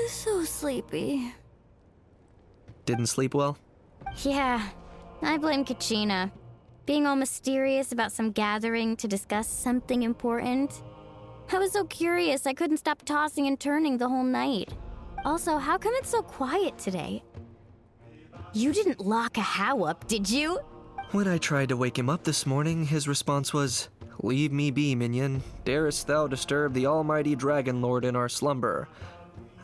So sleepy. Didn't sleep well? Yeah, I blame Kachina. Being all mysterious about some gathering to discuss something important. I was so curious I couldn't stop tossing and turning the whole night. Also, how come it's so quiet today? You didn't lock a How up, did you? When I tried to wake him up this morning, his response was, "Leave me be, minion. Darest thou disturb the almighty Dragon Lord in our slumber?"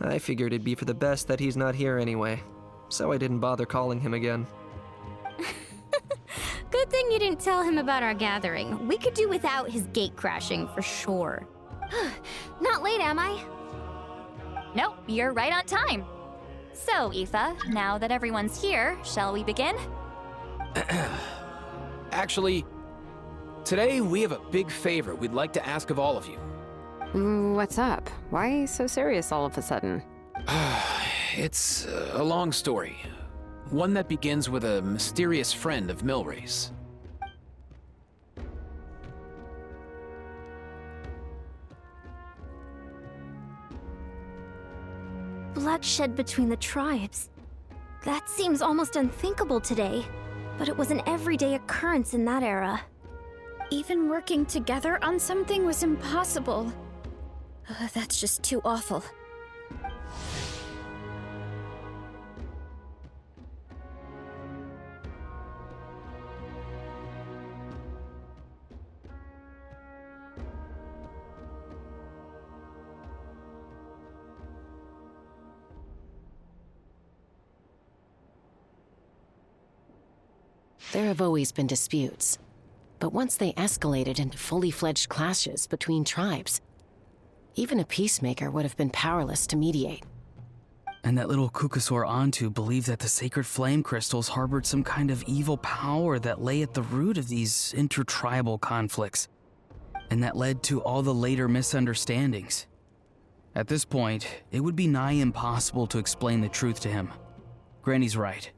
I figured it'd be for the best that he's not here anyway, so I didn't bother calling him again. Good thing you didn't tell him about our gathering. We could do without his gate crashing for sure. Not late, am I? Nope, you're right on time. So, Aoife, now that everyone's here, shall we begin? Actually, today we have a big favor we'd like to ask of all of you. What's up? Why so serious all of a sudden? It's a long story. One that begins with a mysterious friend of Milray's. Bloodshed between the tribes. That seems almost unthinkable today, but it was an everyday occurrence in that era. Even working together on something was impossible. That's just too awful. There have always been disputes, but once they escalated into fully fledged clashes between tribes, even a peacemaker would have been powerless to mediate. And that little Kukusor Antu believed that the sacred flame crystals harbored some kind of evil power that lay at the root of these intertribal conflicts, and that led to all the later misunderstandings. At this point, it would be nigh impossible to explain the truth to him. Granny's right.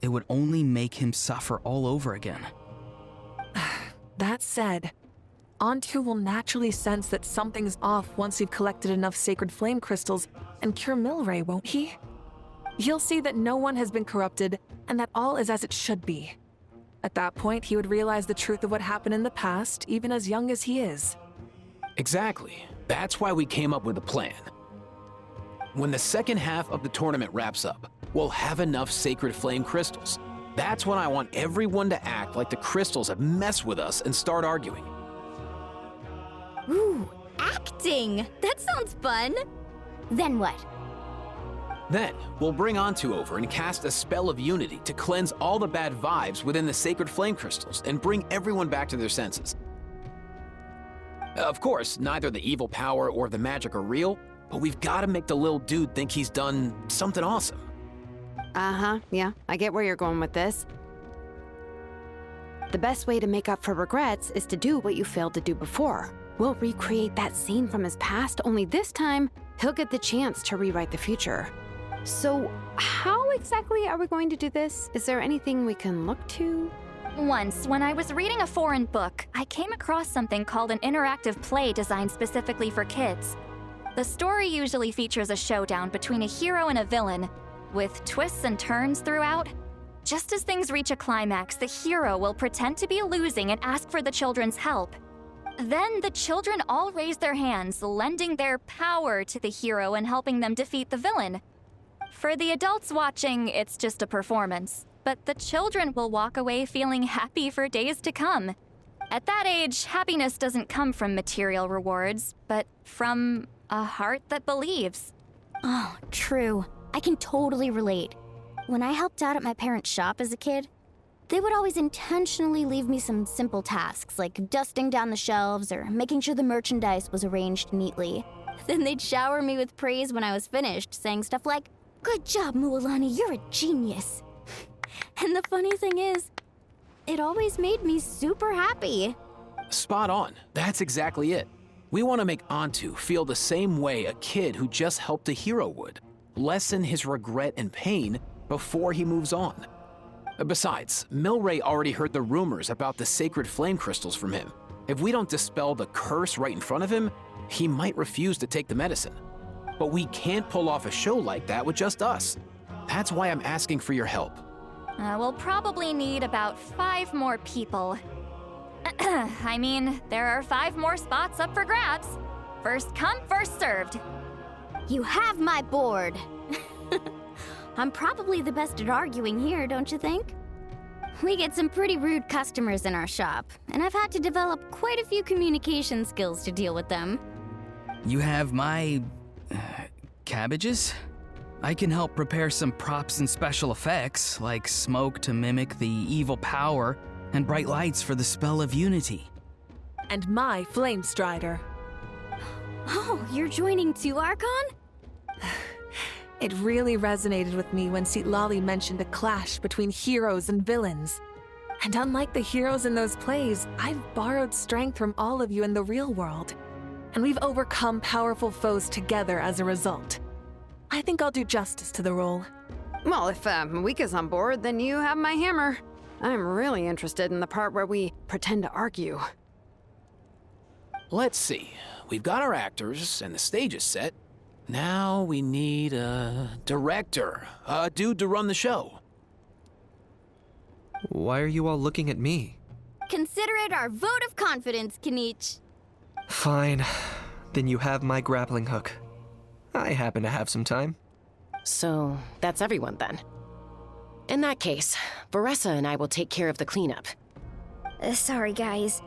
It would only make him suffer all over again. That said, Antu will naturally sense that something's off once you've collected enough sacred flame crystals and cure Milray, won't he? He'll see that no one has been corrupted and that all is as it should be. At that point, he would realize the truth of what happened in the past, even as young as he is. Exactly. That's why we came up with a plan. When the second half of the tournament wraps up, we'll have enough sacred flame crystals. That's when I want everyone to act like the crystals have messed with us and start arguing. Ooh, acting! That sounds fun! Then what? Then, we'll bring Antu over and cast a spell of unity to cleanse all the bad vibes within the sacred flame crystals and bring everyone back to their senses. Of course, neither the evil power or the magic are real, but we've got to make the little dude think he's done something awesome. Yeah, I get where you're going with this. The best way to make up for regrets is to do what you failed to do before. We'll recreate that scene from his past, only this time, he'll get the chance to rewrite the future. So, how exactly are we going to do this? Is there anything we can look to? Once, when I was reading a foreign book, I came across something called an interactive play designed specifically for kids. The story usually features a showdown between a hero and a villain, with twists and turns throughout. Just as things reach a climax, the hero will pretend to be losing and ask for the children's help. Then the children all raise their hands, lending their power to the hero and helping them defeat the villain. For the adults watching, it's just a performance, but the children will walk away feeling happy for days to come. At that age, happiness doesn't come from material rewards, but from a heart that believes. Oh, true. I can totally relate. When I helped out at my parents' shop as a kid, they would always intentionally leave me some simple tasks like dusting down the shelves or making sure the merchandise was arranged neatly. Then they'd shower me with praise when I was finished, saying stuff like, "Good job, Mualani, you're a genius." And the funny thing is, it always made me super happy. Spot on. That's exactly it. We want to make Antu feel the same way a kid who just helped a hero would. Lessen his regret and pain before he moves on. Besides, Milray already heard the rumors about the sacred flame crystals from him. If we don't dispel the curse right in front of him, he might refuse to take the medicine. But we can't pull off a show like that with just us. That's why I'm asking for your help. We'll probably need about 5 more people. I mean, there are 5 more spots up for grabs. First come, first served. You have my board. I'm probably the best at arguing here, don't you think? We get some pretty rude customers in our shop, and I've had to develop quite a few communication skills to deal with them. You have my... cabbages? I can help prepare some props and special effects, like smoke to mimic the evil power and bright lights for the spell of unity. And my Flame Strider. Oh, you're joining too, Archon? It really resonated with me when Citlali mentioned a clash between heroes and villains. And unlike the heroes in those plays, I've borrowed strength from all of you in the real world. And we've overcome powerful foes together as a result. I think I'll do justice to the role. Well, if Mika's on board, then you have my hammer. I'm really interested in the part where we pretend to argue. Let's see. We've got our actors and the stage is set. Now we need a director, a dude to run the show. Why are you all looking at me? Consider it our vote of confidence, Kanich. Fine. Then you have my grappling hook. I happen to have some time. So, that's everyone then. In that case, Varessa and I will take care of the cleanup. Sorry, guys.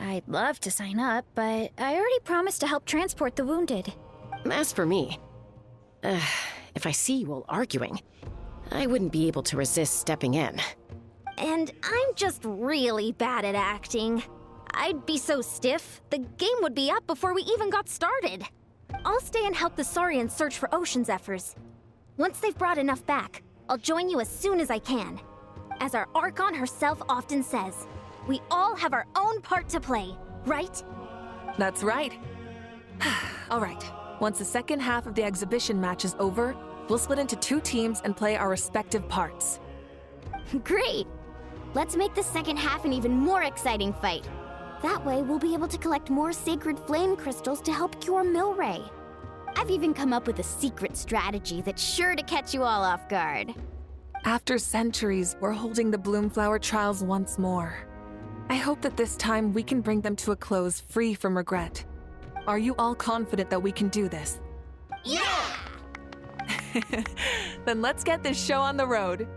I'd love to sign up, but I already promised to help transport the wounded. As for me, if I see you all arguing, I wouldn't be able to resist stepping in. And I'm just really bad at acting. I'd be so stiff, the game would be up before we even got started. I'll stay and help the Saurians search for Ocean Zephyrs. Once they've brought enough back, I'll join you as soon as I can. As our Archon herself often says, we all have our own part to play, right? That's right. All right. Once the second half of the exhibition match is over, we'll split into 2 teams and play our respective parts. Great! Let's make the second half an even more exciting fight. That way, we'll be able to collect more sacred flame crystals to help cure Milray. I've even come up with a secret strategy that's sure to catch you all off guard. After centuries, we're holding the Bloomflower trials once more. I hope that this time we can bring them to a close free from regret. Are you all confident that we can do this? Yeah! Then let's get this show on the road.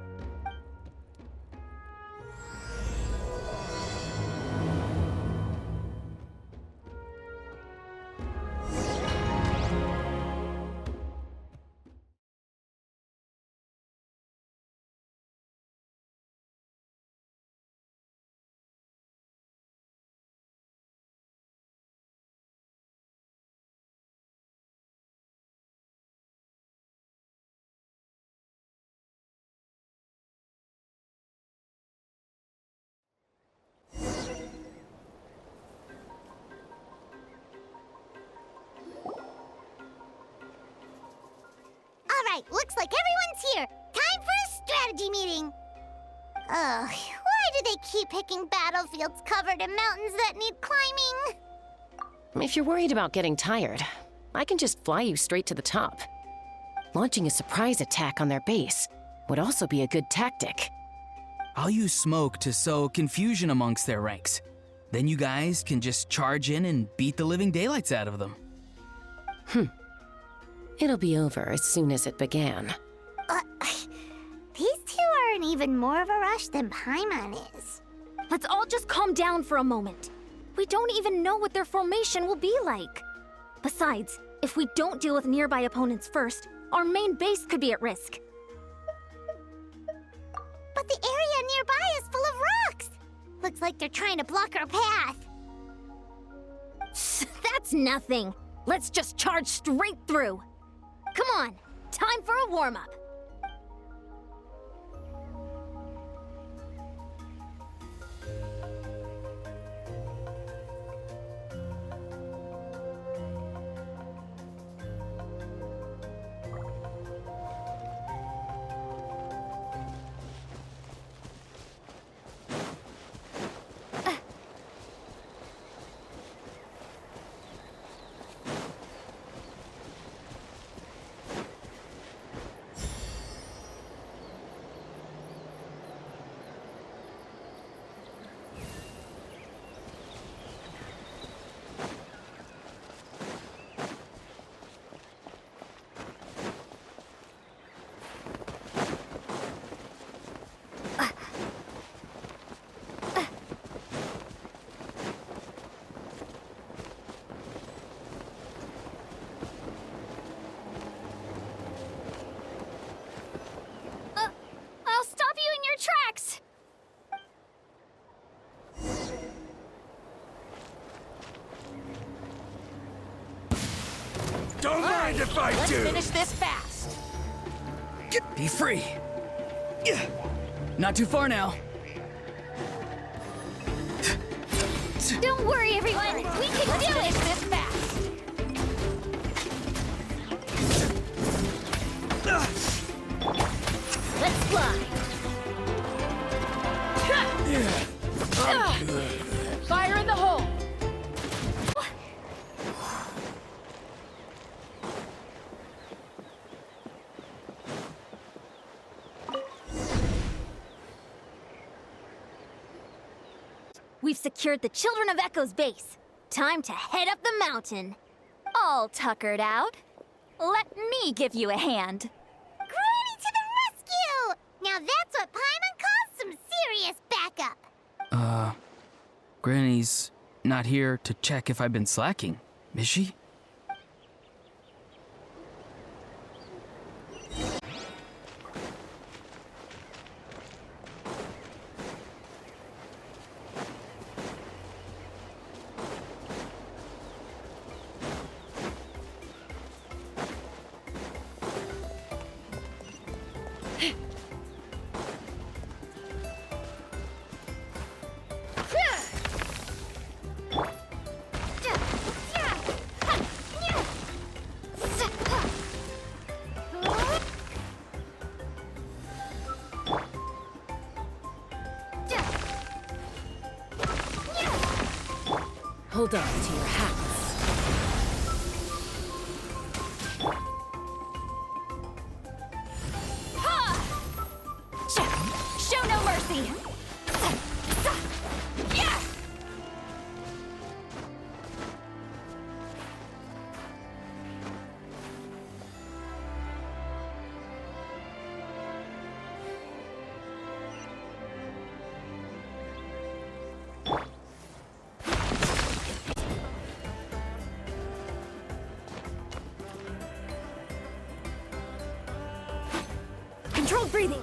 Alright, looks like everyone's here. Time for a strategy meeting. Ugh, why do they keep picking battlefields covered in mountains that need climbing? If you're worried about getting tired, I can just fly you straight to the top. Launching a surprise attack on their base would also be a good tactic. I'll use smoke to sow confusion amongst their ranks. Then you guys can just charge in and beat the living daylights out of them. It'll be over as soon as it began. These two are in even more of a rush than Paimon is. Let's all just calm down for a moment. We don't even know what their formation will be like. Besides, if we don't deal with nearby opponents first, our main base could be at risk. But the area nearby is full of rocks. Looks like they're trying to block our path. That's nothing. Let's just charge straight through. Come on, time for a warm-up. I'll stop you in your tracks! Don't mind if I do! Finish this fast. Be free. Not too far now. Don't worry, everyone! We can do it! This fast. Let's fly! Fire in the hole. We've secured the Children of Echo's base. Time to head up the mountain. All tuckered out. Let me give you a hand. Granny to the rescue! Now that's what Paimon calls some serious backup. Granny's not here to check if I've been slacking, is she? Hold on to your hats. Show no mercy! Controlled breathing.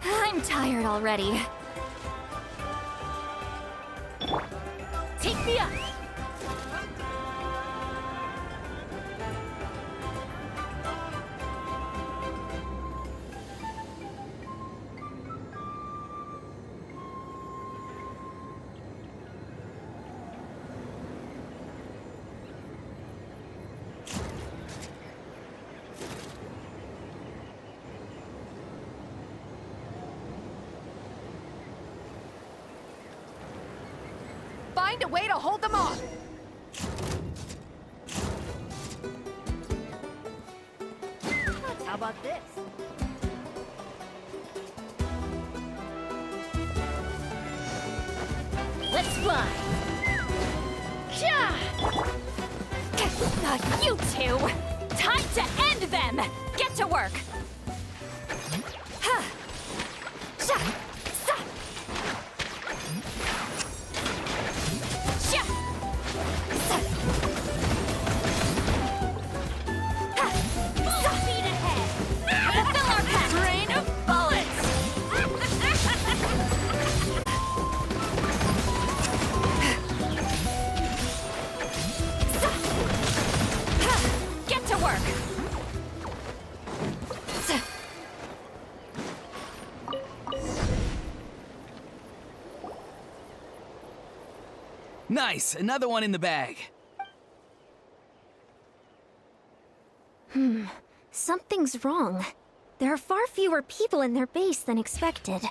I'm tired already. Take me up. find a way to hold them off. How about this? Let's fly! You two! Time to end them! Get to work! Speed ahead! Fill our pack! Rain of bullets! Get to work! Nice, another one in the bag. Something's wrong. There are far fewer people in their base than expected.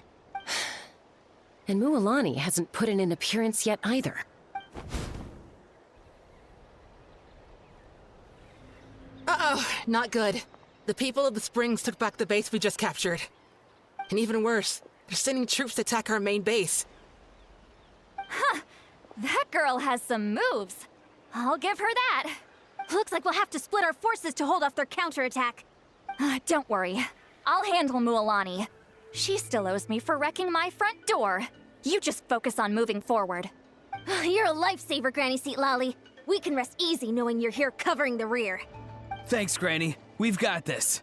And Mualani hasn't put in an appearance yet either. Uh-oh, not good. The people of the Springs took back the base we just captured. And even worse, they're sending troops to attack our main base. That girl has some moves. I'll give her that. Looks like we'll have to split our forces to hold off their counterattack. Don't worry. I'll handle Mualani. She still owes me for wrecking my front door. You just focus on moving forward. You're a lifesaver, Granny Seat Lolly. We can rest easy knowing you're here covering the rear. Thanks, Granny. We've got this.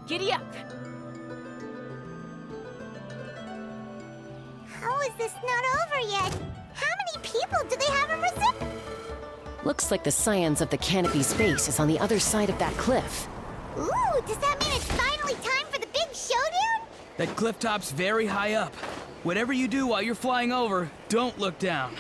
Giddy up! How is this not over yet? How many people do they have in Brazil? Looks like the Scions of the Canopy Space is on the other side of that cliff. Ooh, does that mean it's finally time for the big showdown? That cliff top's very high up. Whatever you do while you're flying over, don't look down.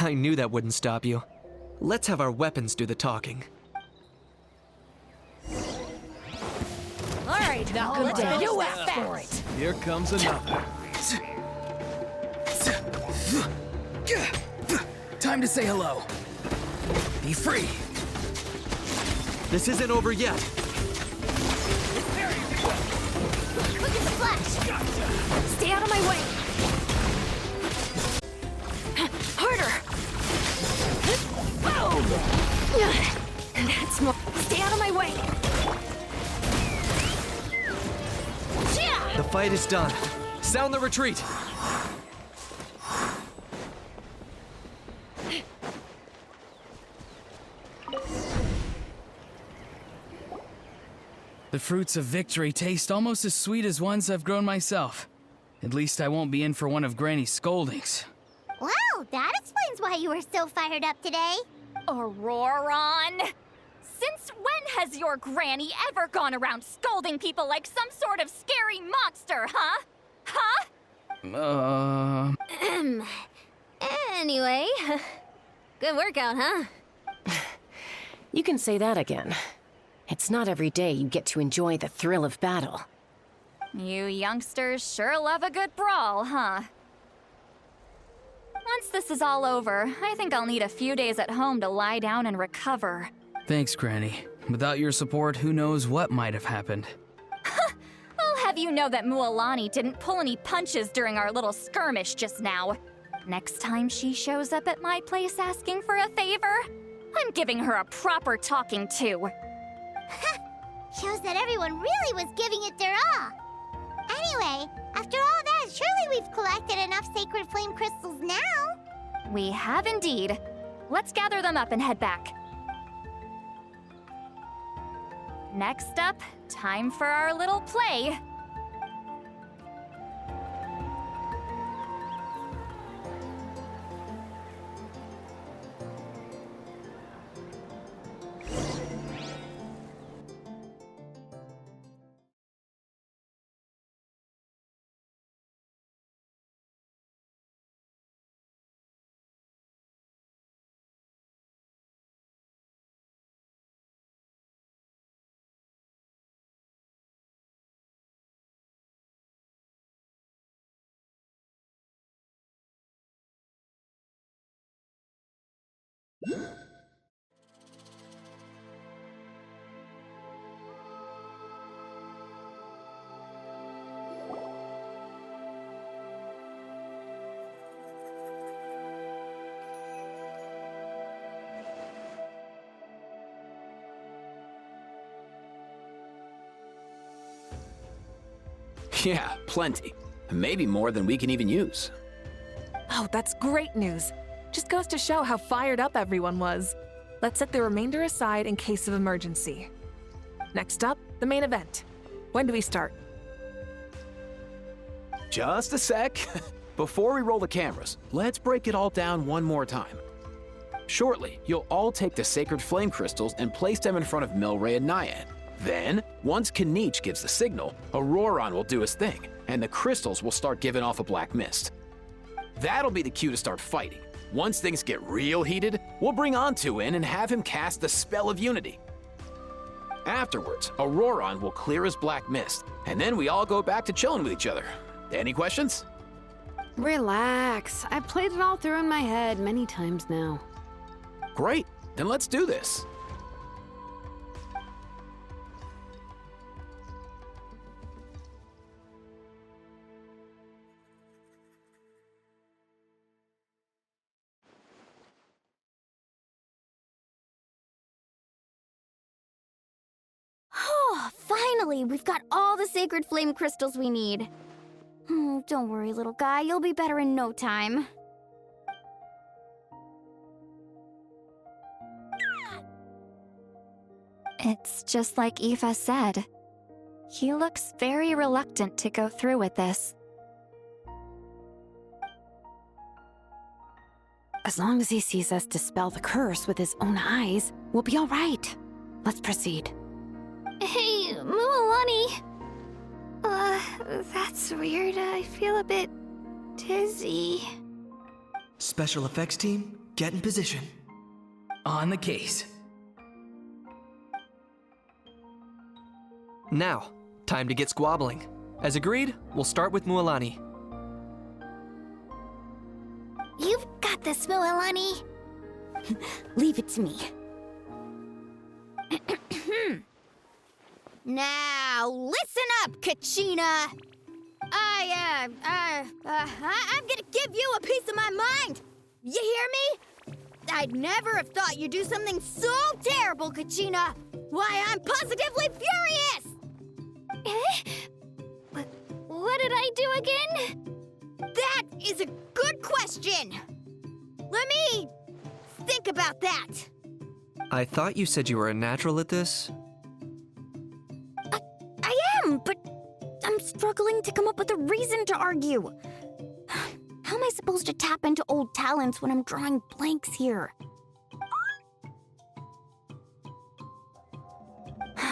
I knew that wouldn't stop you. Let's have our weapons do the talking. All right, now let's finish You this asked for fast. it. Here comes another. Time to say hello. Be free. This isn't over yet. Look at the flash! Stay out of my way! Harder! That's more. Stay out of my way! The fight is done. Sound the retreat. The fruits of victory taste almost as sweet as ones I've grown myself. At least I won't be in for one of Granny's scoldings. Wow, that explains why you were so fired up today. Auroron! Since when has your granny ever gone around scolding people like some sort of scary monster, huh? Huh? Anyway, good workout, huh? You can say that again. It's not every day you get to enjoy the thrill of battle. You youngsters sure love a good brawl, huh? Once this is all over, I think I'll need a few days at home to lie down and recover. Thanks, Granny. Without your support, who knows what might have happened. I'll have you know that Mualani didn't pull any punches during our little skirmish just now. Next time she shows up at my place asking for a favor, I'm giving her a proper talking to. Shows that everyone really was giving it their all. Anyway, after all that, surely we've collected enough sacred flame crystals now. We have indeed. Let's gather them up and head back. Next up, time for our little play. Yeah, plenty. Maybe more than we can even use. Oh, that's great news. Just goes to show how fired up everyone was. Let's set the remainder aside in case of emergency. Next up, the main event. When do we start? Just a sec. Before we roll the cameras, let's break it all down one more time. Shortly, you'll all take the sacred flame crystals and place them in front of Milray and Nyan. Then, once Kanich gives the signal, Auroron will do his thing, and the crystals will start giving off a black mist. That'll be the cue to start fighting. Once things get real heated, we'll bring Antu in and have him cast the Spell of Unity. Afterwards, Auroron will clear his black mist, and then we all go back to chilling with each other. Any questions? Relax. I've played it all through in my head many times now. Great, then let's do this. Oh, finally, we've got all the sacred flame crystals we need. Don't worry, little guy, you'll be better in no time. It's just like Aoife said. He looks very reluctant to go through with this. As long as he sees us dispel the curse with his own eyes, we'll be all right. Let's proceed. Hey, Mualani. That's weird. I feel a bit dizzy. Special effects team, get in position. On the case. Now, time to get squabbling. As agreed, we'll start with Mualani. You've got this, Mualani. Leave it to me. Now, listen up, Kachina. I'm gonna give you a piece of my mind. You hear me? I'd never have thought you'd do something so terrible, Kachina. Why, I'm positively furious! What did I do again? That is a good question. Let me think about that. I thought you said you were a natural at this. I am, but I'm struggling to come up with a reason to argue. How am I supposed to tap into old talents when I'm drawing blanks here?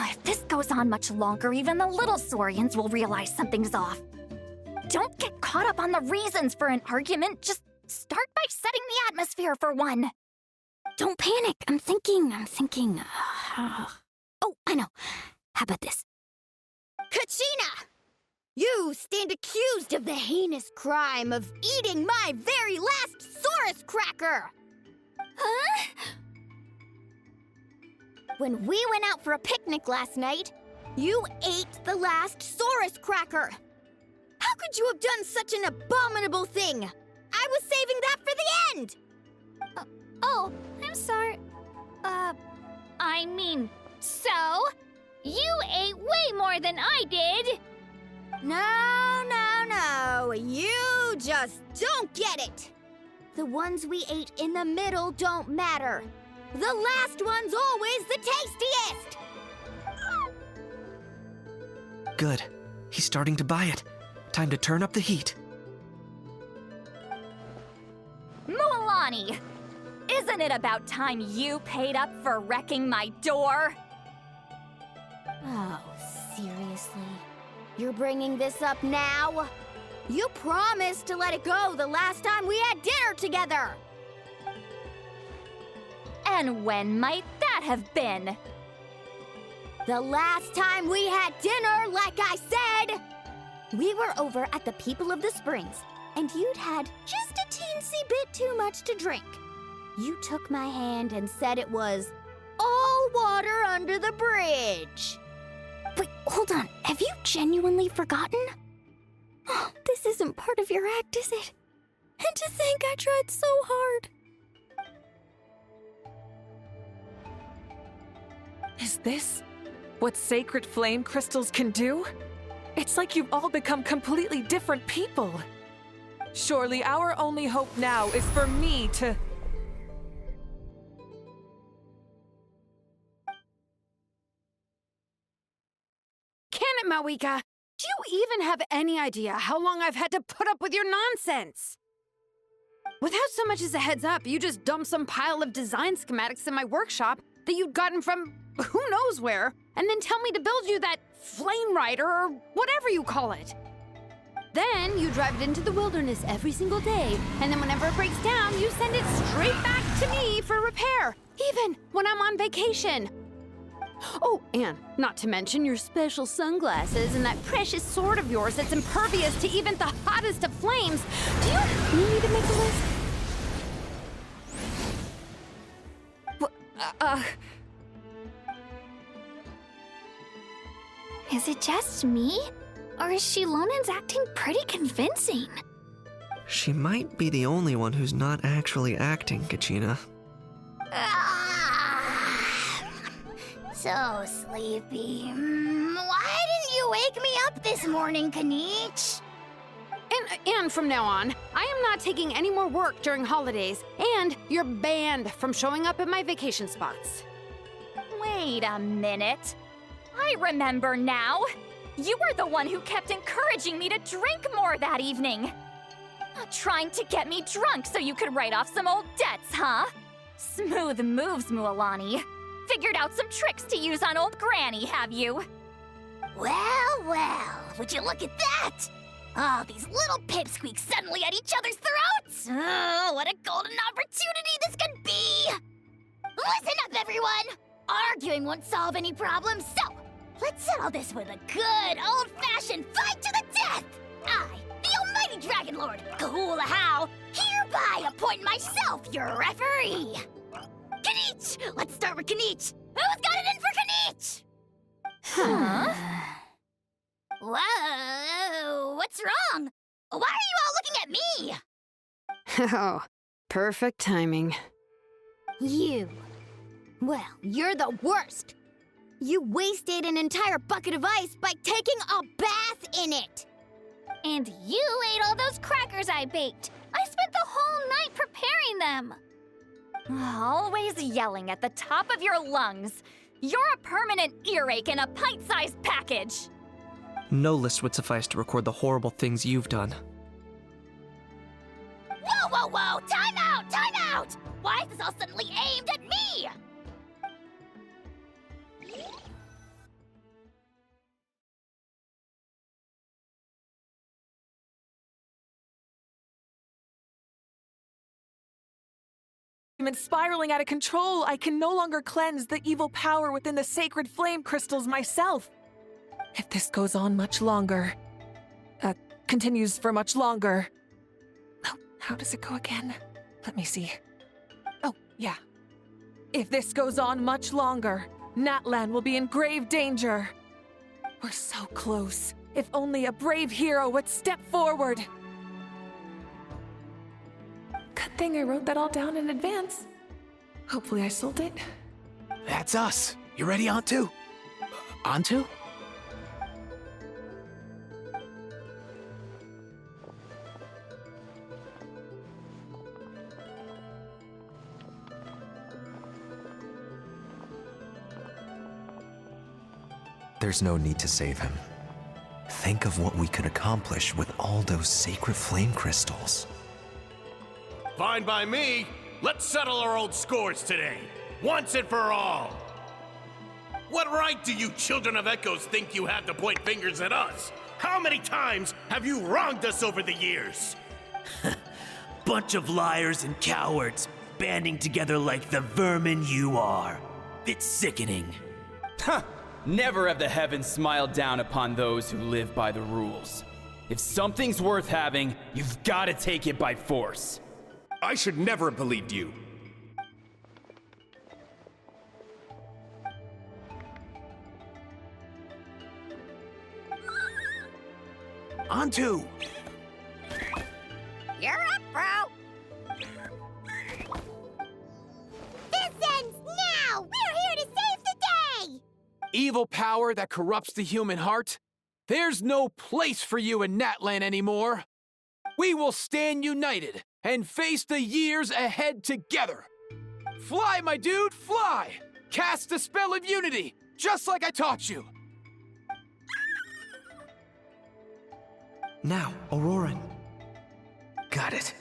If this goes on much longer, even the little Saurians will realize something's off. Don't get caught up on the reasons for an argument. Just start by setting the atmosphere for one. Don't panic. I'm thinking. Oh, I know. How about this? Kachina! You stand accused of the heinous crime of eating my very last Saurus cracker! Huh? When we went out for a picnic last night, you ate the last Saurus cracker! How could you have done such an abominable thing? I was saving that for the end! Oh, I'm sorry. I mean, so? You ate way more than I did! No. You just don't get it! The ones we ate in the middle don't matter. The last one's always the tastiest! Good. He's starting to buy it. Time to turn up the heat. Mualani! Isn't it about time you paid up for wrecking my door? Oh, seriously? You're bringing this up now? You promised to let it go the last time we had dinner together! And when might that have been? The last time we had dinner, like I said! We were over at the People of the Springs, and you'd had just a teensy bit too much to drink. You took my hand and said it was all water under the bridge. Wait, hold on. Have you genuinely forgotten? Oh, this isn't part of your act, is it? And to think I tried so hard. Is this what sacred flame crystals can do? It's like you've all become completely different people. Surely our only hope now is for me to... Can it, Mawika? Do you even have any idea how long I've had to put up with your nonsense? Without so much as a heads up, you just dumped some pile of design schematics in my workshop that you'd gotten from who knows where, and then tell me to build you that flame rider or whatever you call it. Then you drive it into the wilderness every single day, and then whenever it breaks down, you send it straight back to me for repair, even when I'm on vacation. Oh, and not to mention your special sunglasses and that precious sword of yours that's impervious to even the hottest of flames. Do you need me to make a list? Is it just me? Or is Shilonen's acting pretty convincing? She might be the only one who's not actually acting, Kachina. So sleepy. Why didn't you wake me up this morning, Kanich? And from now on, I am not taking any more work during holidays, and you're banned from showing up at my vacation spots. Wait a minute. I remember now. You were the one who kept encouraging me to drink more that evening. Trying to get me drunk so you could write off some old debts, huh? Smooth moves, Mualani. Figured out some tricks to use on old Granny, have you? Well, would you look at that? Oh, these little pipsqueaks suddenly at each other's throats! Oh, what a golden opportunity this could be! Listen up, everyone! Arguing won't solve any problems, so let's settle this with a good old-fashioned fight to the death! I, the almighty Dragon Lord, Kahula, hereby appoint myself your referee! Kanich! Let's start with Kanich! Who's got it in for Kanich? Huh? Whoa, what's wrong? Why are you all looking at me? Oh, perfect timing. You. Well, you're the worst. You wasted an entire bucket of ice by taking a bath in it. And you ate all those crackers I baked. I spent the whole night preparing them. Always yelling at the top of your lungs. You're a permanent earache in a pint-sized package. No list would suffice to record the horrible things you've done. Whoa! Time out! Why is this all suddenly aimed at me? I'm spiraling out of control. I can no longer cleanse the evil power within the sacred flame crystals myself. If this goes on much longer, continues for much longer. Oh, how does it go again? Let me see. Oh, yeah. If this goes on much longer, Natlan will be in grave danger. We're so close. If only a brave hero would step forward. Good thing I wrote that all down in advance. Hopefully I sold it. That's us. You ready, Antu? Antu? There's no need to save him. Think of what we could accomplish with all those sacred flame crystals. Fine by me. Let's settle our old scores today, once and for all. What right do you children of Echoes think you have to point fingers at us? How many times have you wronged us over the years? Bunch of liars and cowards, banding together like the vermin you are. It's sickening. Huh! Never have the heavens smiled down upon those who live by the rules. If something's worth having, you've got to take it by force. I should never have believed you. Antu! You're up, bro! This ends now! We're here to save the day! Evil power that corrupts the human heart? There's no place for you in Natlan anymore! We will stand united and face the years ahead together! Fly, my dude, fly! Cast the spell of unity, just like I taught you! Now, Auroran. Got it.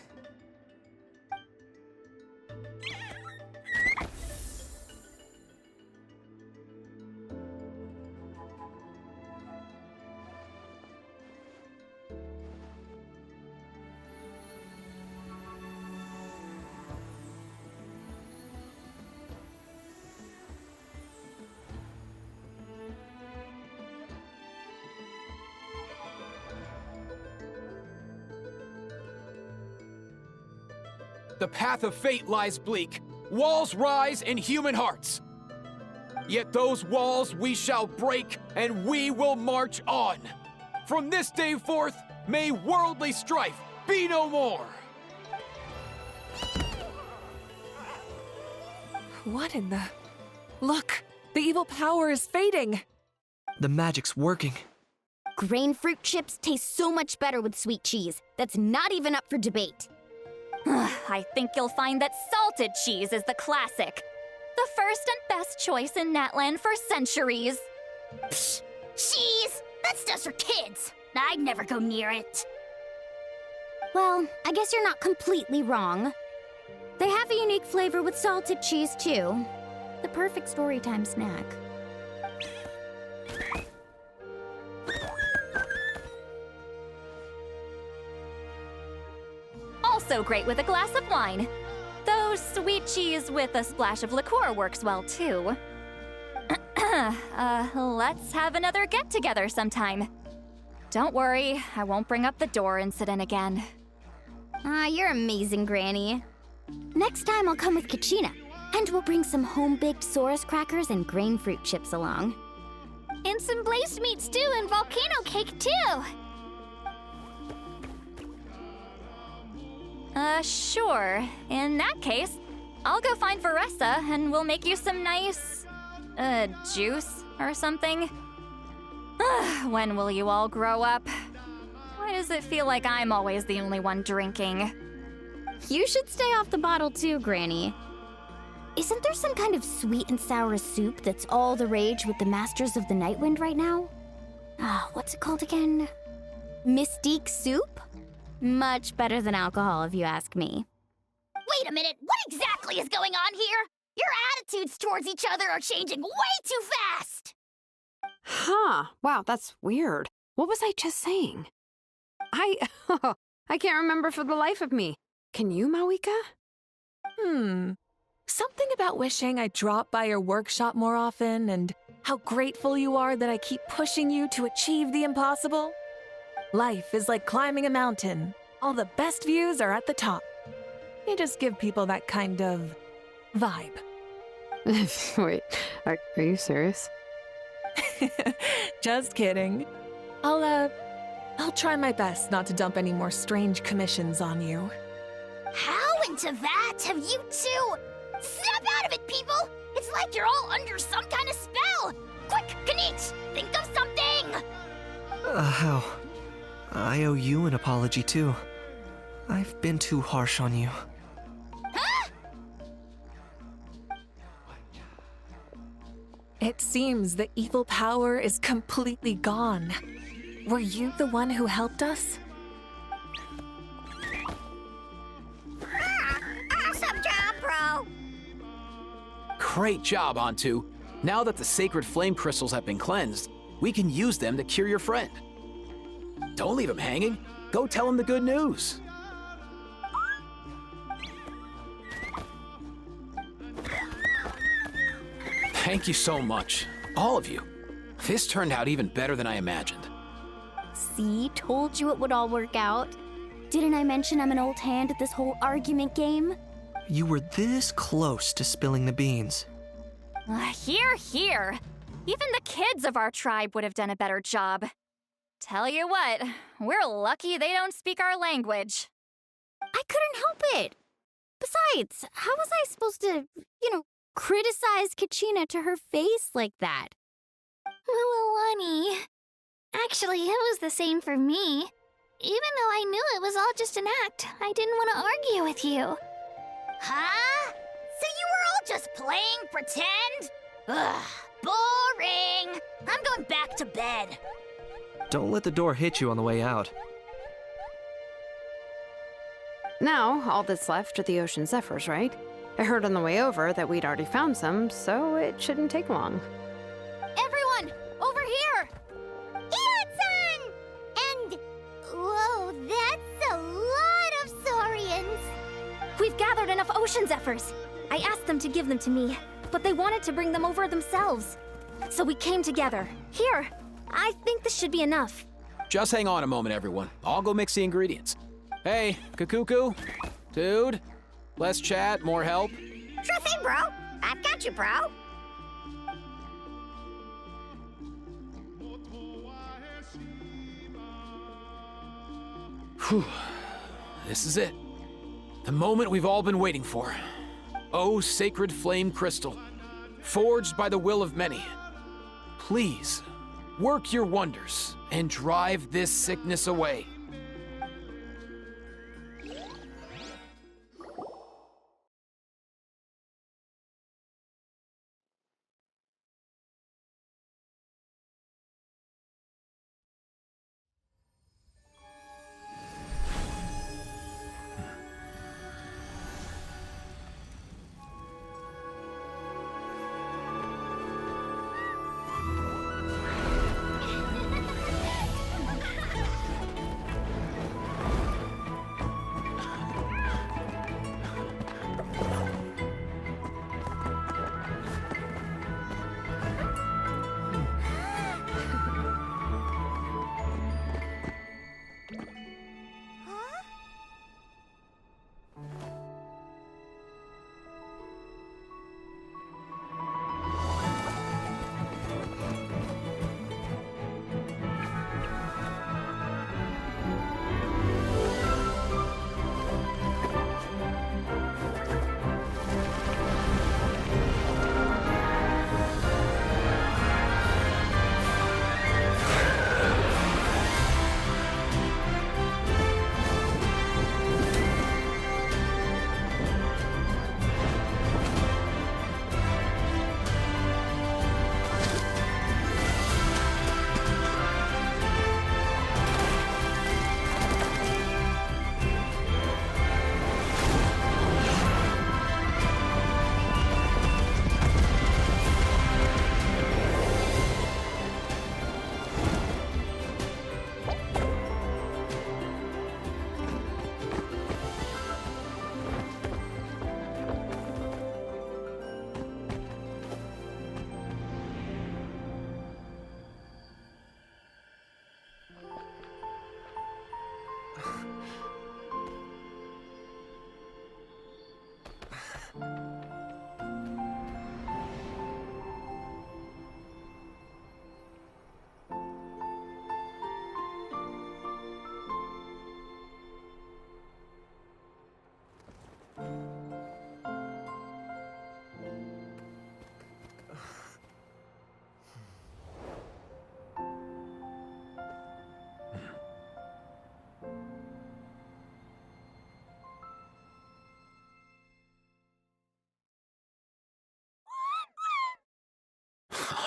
The path of fate lies bleak. Walls rise in human hearts. Yet those walls we shall break, and we will march on. From this day forth, may worldly strife be no more. What in the... Look, the evil power is fading. The magic's working. Grain fruit chips taste so much better with sweet cheese. That's not even up for debate. I think you'll find that salted cheese is the classic. The first and best choice in Natlan for centuries. Psh, cheese! That's just for kids. I'd never go near it. Well, I guess you're not completely wrong. They have a unique flavor with salted cheese, too. The perfect storytime snack. Also great with a glass of wine. Though sweet cheese with a splash of liqueur works well, too. Let's have another get-together sometime. Don't worry, I won't bring up the door incident again. You're amazing, Granny. Next time I'll come with Kachina, and we'll bring some home-baked Saurus crackers and grain fruit chips along. And some blazed meat stew and volcano cake, too! Sure. In that case, I'll go find Varessa and we'll make you some nice, juice or something. When will you all grow up? Why does it feel like I'm always the only one drinking? You should stay off the bottle too, Granny. Isn't there some kind of sweet and sour soup that's all the rage with the Masters of the Nightwind right now? What's it called again? Mystique soup? Much better than alcohol, if you ask me. Wait a minute, what exactly is going on here? Your attitudes towards each other are changing way too fast! Huh. Wow, that's weird. What was I just saying? I can't remember for the life of me. Can you, Mawika? Something about wishing I'd drop by your workshop more often and how grateful you are that I keep pushing you to achieve the impossible. Life is like climbing a mountain. All the best views are at the top. You just give people that kind of vibe. Wait, are you serious? Just kidding. I'll try my best not to dump any more strange commissions on you. How into that have you two? Snap out of it, people! It's like you're all under some kind of spell! Quick, Kanich, think of something! How? I owe you an apology too. I've been too harsh on you. Huh? It seems the evil power is completely gone. Were you the one who helped us? Awesome job, bro! Great job, Antu. Now that the sacred flame crystals have been cleansed, we can use them to cure your friend. Don't leave him hanging. Go tell him the good news. Thank you so much, all of you. This turned out even better than I imagined. See, told you it would all work out. Didn't I mention I'm an old hand at this whole argument game? You were this close to spilling the beans. Here. Even the kids of our tribe would have done a better job. Tell you what, we're lucky they don't speak our language. I couldn't help it. Besides, how was I supposed to, criticize Kachina to her face like that? Honey. Actually, it was the same for me. Even though I knew it was all just an act, I didn't want to argue with you. Huh? So you were all just playing pretend? Ugh, boring. I'm going back to bed. Don't let the door hit you on the way out. Now, all that's left are the ocean zephyrs, right? I heard on the way over that we'd already found some, so it shouldn't take long. Everyone, over here! Ian-san! And... whoa, that's a lot of saurians! We've gathered enough ocean zephyrs. I asked them to give them to me, but they wanted to bring them over themselves. So we came together. Here, I think this should be enough. Just hang on a moment, everyone. I'll go mix the ingredients. Hey, Kakuku, dude, less chat, more help. Sure thing, bro. I've got you, bro. Whew. This is it. The moment we've all been waiting for. Oh, sacred flame crystal, forged by the will of many. Please, work your wonders and drive this sickness away.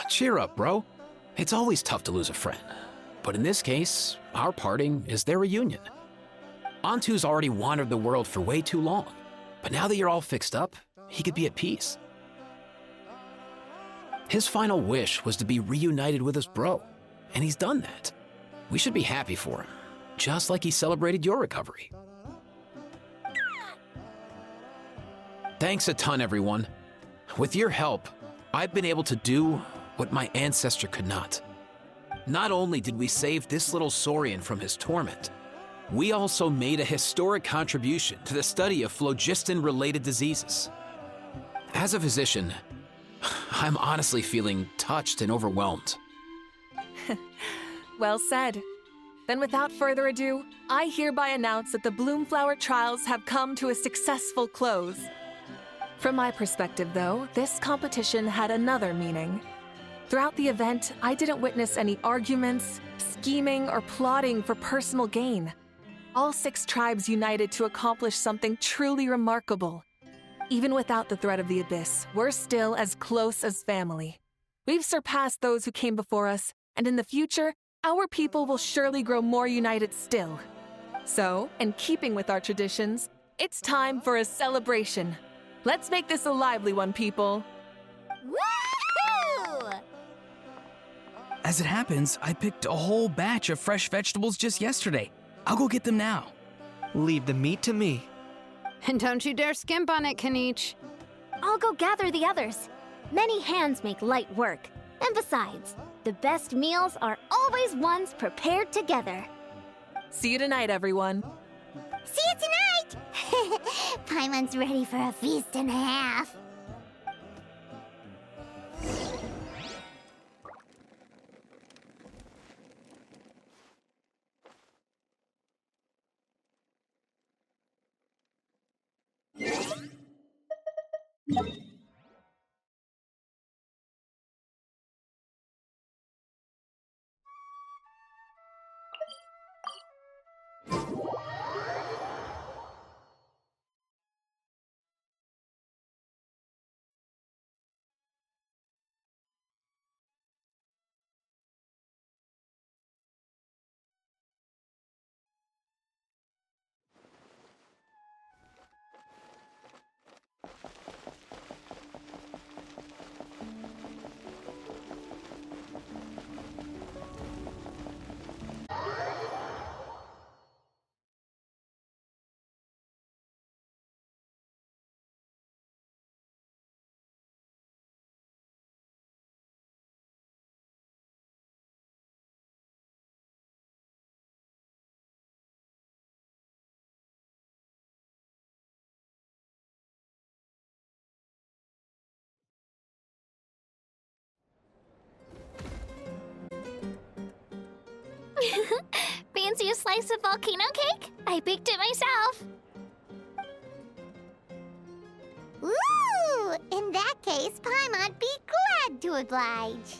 Cheer up, bro. It's always tough to lose a friend. But in this case, our parting is their reunion. Antu's already wandered the world for way too long. But now that you're all fixed up, he could be at peace. His final wish was to be reunited with his bro, and he's done that. We should be happy for him, just like he celebrated your recovery. Thanks a ton, everyone. With your help, I've been able to do what my ancestor could not. Not only did we save this little Saurian from his torment, we also made a historic contribution to the study of phlogiston-related diseases. As a physician, I'm honestly feeling touched and overwhelmed. Well said. Then without further ado, I hereby announce that the Bloomflower trials have come to a successful close. From my perspective, though, this competition had another meaning. Throughout the event, I didn't witness any arguments, scheming, or plotting for personal gain. All 6 tribes united to accomplish something truly remarkable. Even without the threat of the Abyss, we're still as close as family. We've surpassed those who came before us, and in the future, our people will surely grow more united still. So, in keeping with our traditions, it's time for a celebration. Let's make this a lively one, people. Woohoo! As it happens, I picked a whole batch of fresh vegetables just yesterday. I'll go get them now. Leave the meat to me. And don't you dare skimp on it, Kanich. I'll go gather the others. Many hands make light work. And besides, the best meals are always ones prepared together. See you tonight, everyone. See you tonight! Paimon's ready for a feast and a half. Fancy a slice of volcano cake? I baked it myself. Ooh! In that case, Paimon'd be glad to oblige.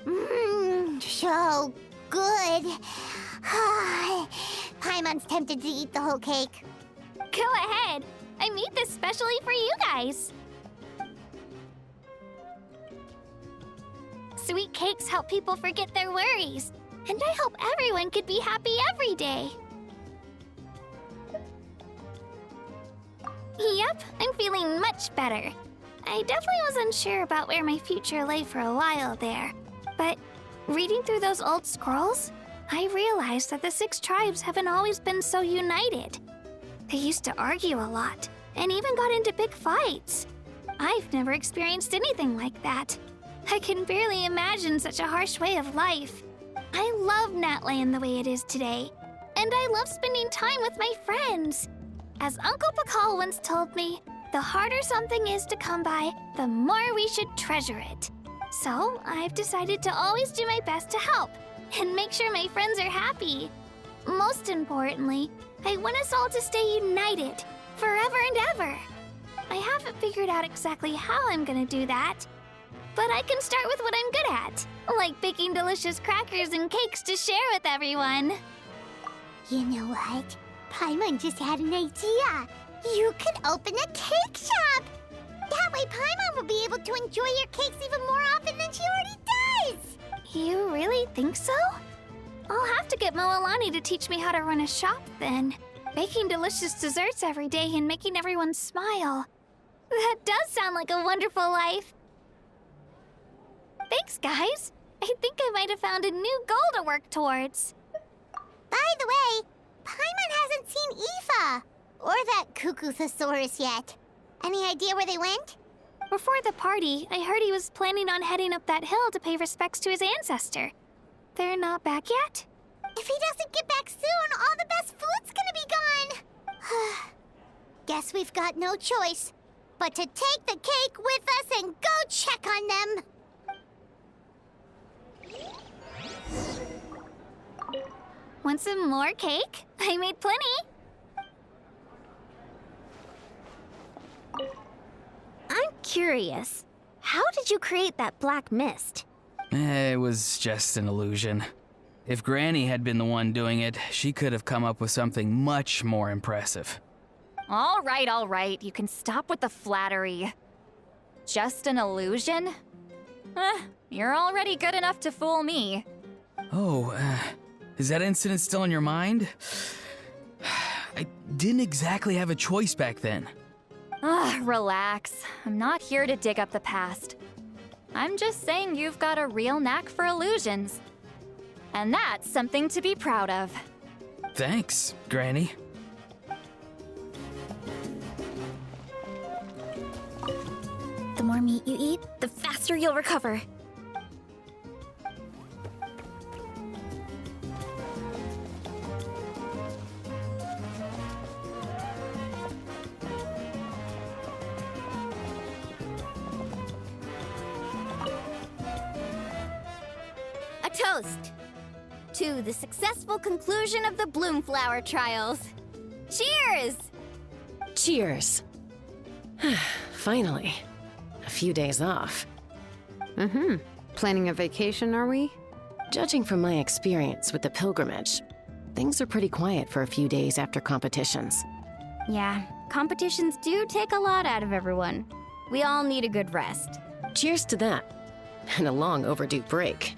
Mmm, so good. Paimon's tempted to eat the whole cake. Go ahead. I made this specially for you guys. Sweet cakes help people forget their worries. And I hope everyone could be happy every day. Yep, I'm feeling much better. I definitely was unsure about where my future lay for a while there. But reading through those old scrolls, I realized that the 6 tribes haven't always been so united. They used to argue a lot, and even got into big fights. I've never experienced anything like that. I can barely imagine such a harsh way of life. I love Natland the way it is today, and I love spending time with my friends. As Uncle Pakal once told me, the harder something is to come by, the more we should treasure it. So I've decided to always do my best to help and make sure my friends are happy. Most importantly, I want us all to stay united forever and ever. I haven't figured out exactly how I'm gonna do that, but I can start with what I'm good at, like baking delicious crackers and cakes to share with everyone. You know what? Paimon just had an idea. You could open a cake shop. That way Paimon will be able to enjoy your cakes even more often than she already think so? I'll have to get Moalani to teach me how to run a shop then. Baking delicious desserts every day and making everyone smile. That does sound like a wonderful life. Thanks, guys. I think I might have found a new goal to work towards. By the way, Paimon hasn't seen Aoife or that cuckoo thesaurus yet. Any idea where they went? Before the party, I heard he was planning on heading up that hill to pay respects to his ancestor. They're not back yet? If he doesn't get back soon, all the best food's gonna be gone. Guess we've got no choice but to take the cake with us and go check on them. Want some more cake? I made plenty. I'm curious. How did you create that black mist? It was just an illusion. If Granny had been the one doing it, she could have come up with something much more impressive. All right. You can stop with the flattery. Just an illusion? You're already good enough to fool me. Oh, is that incident still on your mind? I didn't exactly have a choice back then. Relax. I'm not here to dig up the past. I'm just saying you've got a real knack for illusions. And that's something to be proud of. Thanks, Granny. The more meat you eat, the faster you'll recover. A toast to the successful conclusion of the Bloomflower trials. Cheers! Cheers. Finally. A few days off. Planning a vacation, are we? Judging from my experience with the pilgrimage, things are pretty quiet for a few days after competitions. Yeah, competitions do take a lot out of everyone. We all need a good rest. Cheers to that. And a long overdue break.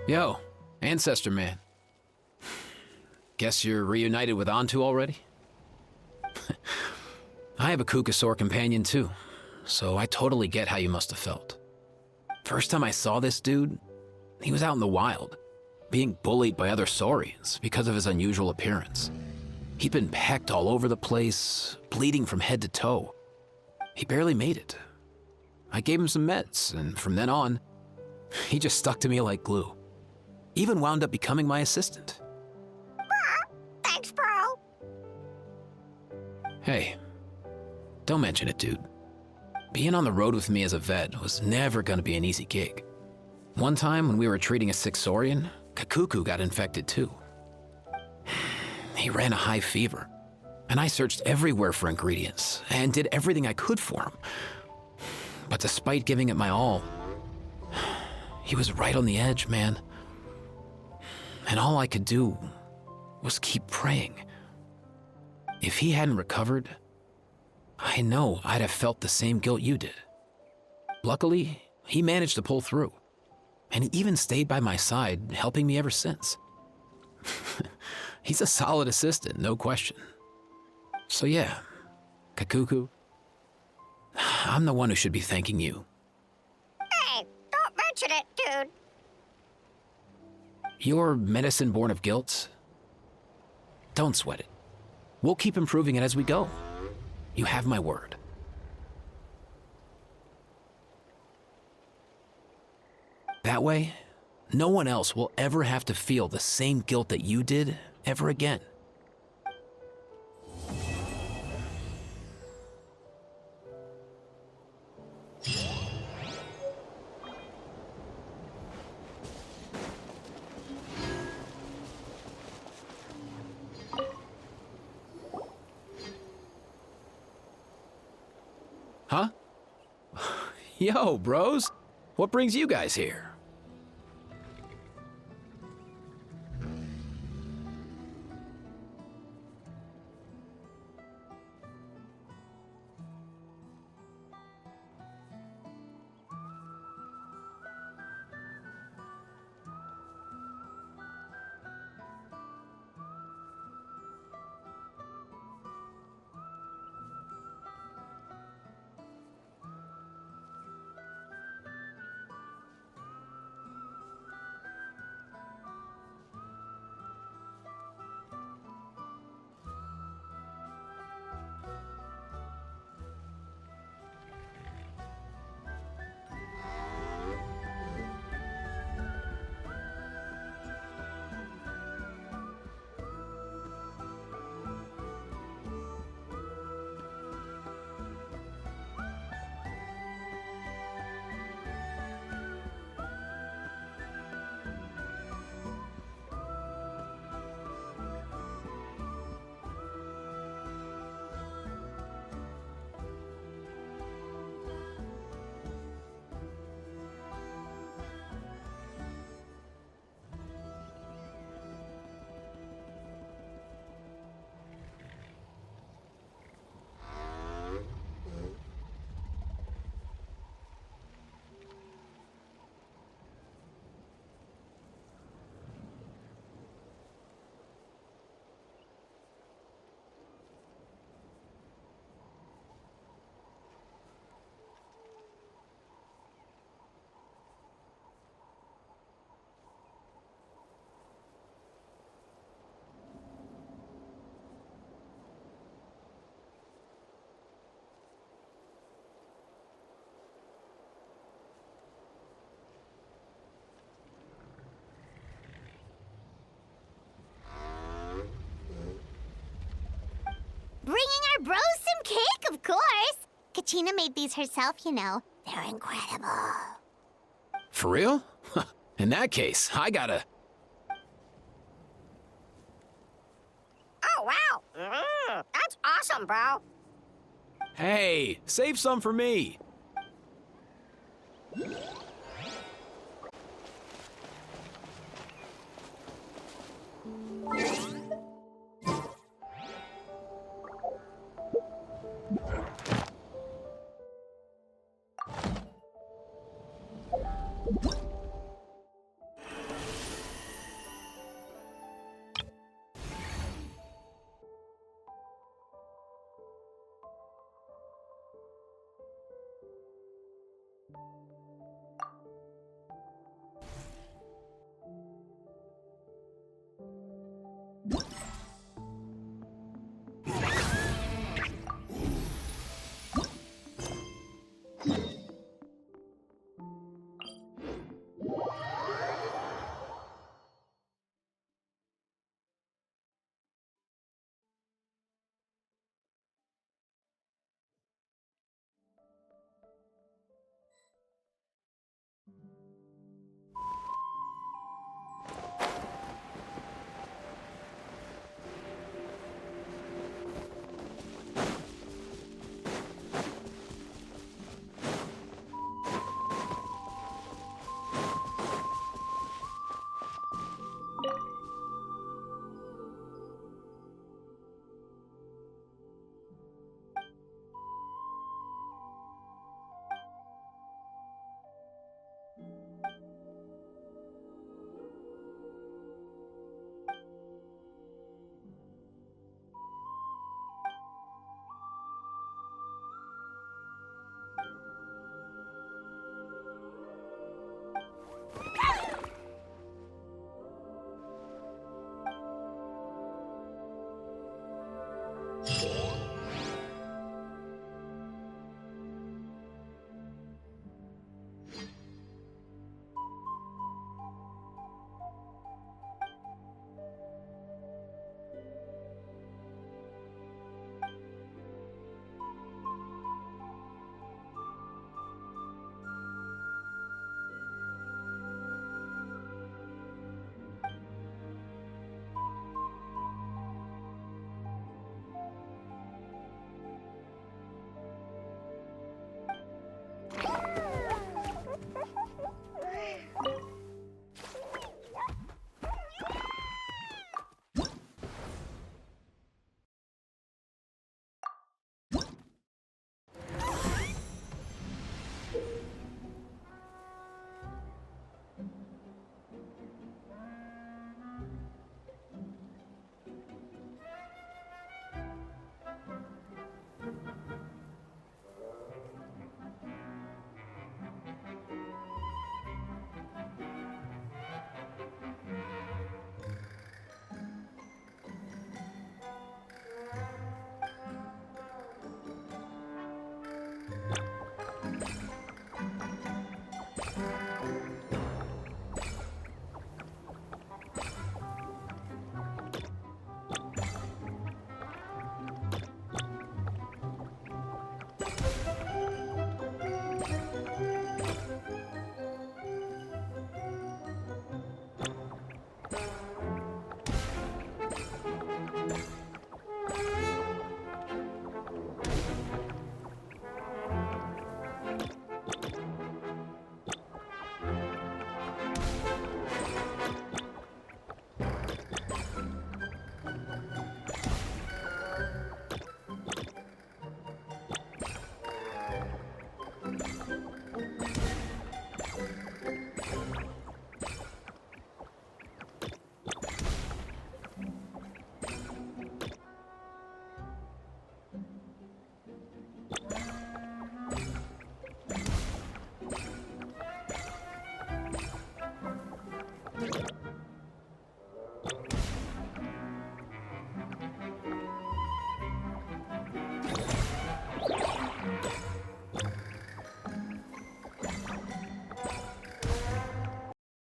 Yo, Ancestor Man. Guess you're reunited with Antu already? I have a Kukasaur companion too, so I totally get how you must have felt. First time I saw this dude, he was out in the wild, being bullied by other saurians because of his unusual appearance. He'd been pecked all over the place, bleeding from head to toe. He barely made it. I gave him some meds, and from then on, he just stuck to me like glue. Even wound up becoming my assistant. Thanks, bro. Hey, don't mention it, dude. Being on the road with me as a vet was never gonna be an easy gig. One time when we were treating a sick saurian, Kakuku got infected too. He ran a high fever, and I searched everywhere for ingredients and did everything I could for him. But despite giving it my all, he was right on the edge, man. And all I could do was keep praying. If he hadn't recovered, I know I'd have felt the same guilt you did. Luckily, he managed to pull through. And he even stayed by my side, helping me ever since. He's a solid assistant, no question. So yeah, Kakuku, I'm the one who should be thanking you. Hey, don't mention it, dude. Your medicine born of guilt? Don't sweat it. We'll keep improving it as we go. You have my word. That way, no one else will ever have to feel the same guilt that you did ever again. Huh? Yo, bros. What brings you guys here? Bringing our bros some cake, of course. Kachina made these herself, you know. They're incredible. For real? In that case, I gotta... Oh, wow. That's awesome, bro. Hey, save some for me.